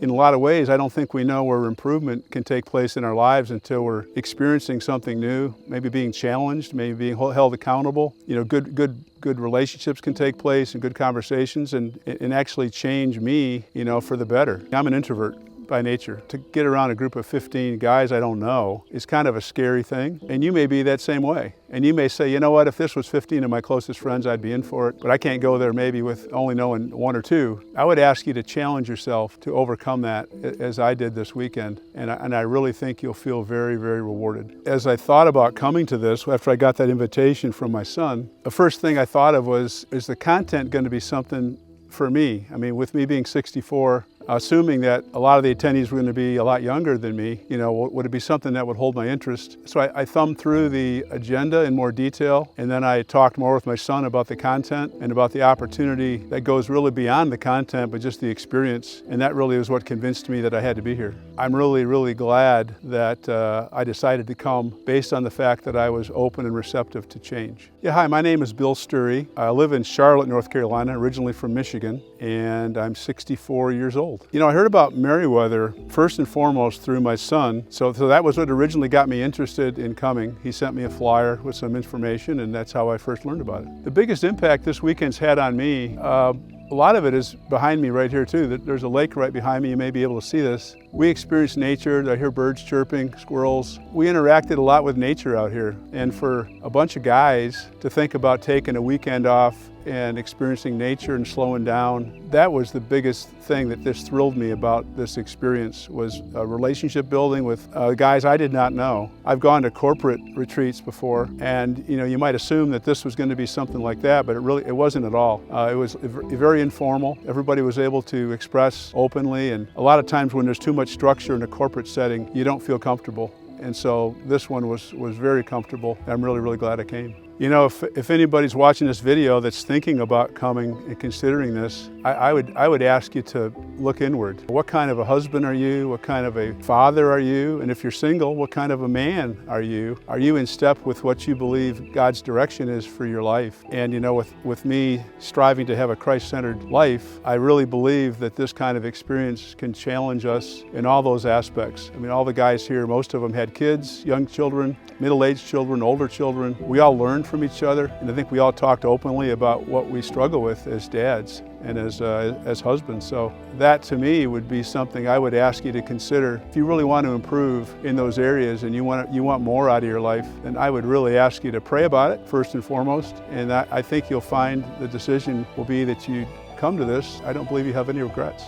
In a lot of ways, I don't think we know where improvement can take place in our lives until we're experiencing something new, maybe being challenged, maybe being held accountable. Good relationships can take place and good conversations and actually change me, for the better. I'm an introvert by nature. To get around a group of 15 guys I don't know is kind of a scary thing. And you may be that same way. And you may say, you know what, if this was 15 of my closest friends, I'd be in for it. But I can't go there maybe with only knowing one or two. I would ask you to challenge yourself to overcome that as I did this weekend. And I really think you'll feel very, very rewarded. As I thought about coming to this, after I got that invitation from my son, the first thing I thought of was, is the content going to be something for me? I mean, with me being 64, assuming that a lot of the attendees were going to be a lot younger than me, would it be something that would hold my interest? So I thumbed through the agenda in more detail, and then I talked more with my son about the content and about the opportunity that goes really beyond the content, but just the experience. And that really was what convinced me that I had to be here. I'm really, really glad that I decided to come based on the fact that I was open and receptive to change. Yeah, hi, my name is Bill Sturry. I live in Charlotte, North Carolina, originally from Michigan, and I'm 64 years old. I heard about Meriwether first and foremost through my son, so that was what originally got me interested in coming. He sent me a flyer with some information, and that's how I first learned about it. The biggest impact this weekend's had on me, a lot of it is behind me right here too. There's a lake right behind me, you may be able to see this. We experienced nature, I hear birds chirping, squirrels. We interacted a lot with nature out here. And for a bunch of guys to think about taking a weekend off and experiencing nature and slowing down, that was the biggest thing that just thrilled me about this experience, was a relationship building with guys I did not know. I've gone to corporate retreats before, and you might assume that this was going to be something like that, but it wasn't at all. It was very informal. Everybody was able to express openly, and a lot of times when there's too much structure in a corporate setting, you don't feel comfortable. And so this one was very comfortable. I'm really, really glad I came. If anybody's watching this video that's thinking about coming and considering this, I would ask you to look inward. What kind of a husband are you? What kind of a father are you? And if you're single, what kind of a man are you? Are you in step with what you believe God's direction is for your life? And with me striving to have a Christ-centered life, I really believe that this kind of experience can challenge us in all those aspects. I mean, all the guys here, most of them had kids, young children, middle-aged children, older children. We all learned from each other, and I think we all talked openly about what we struggle with as dads and as husbands. So that to me would be something I would ask you to consider. If you really want to improve in those areas and you want more out of your life, then I would really ask you to pray about it first and foremost. And I think you'll find the decision will be that you come to this. I don't believe you have any regrets.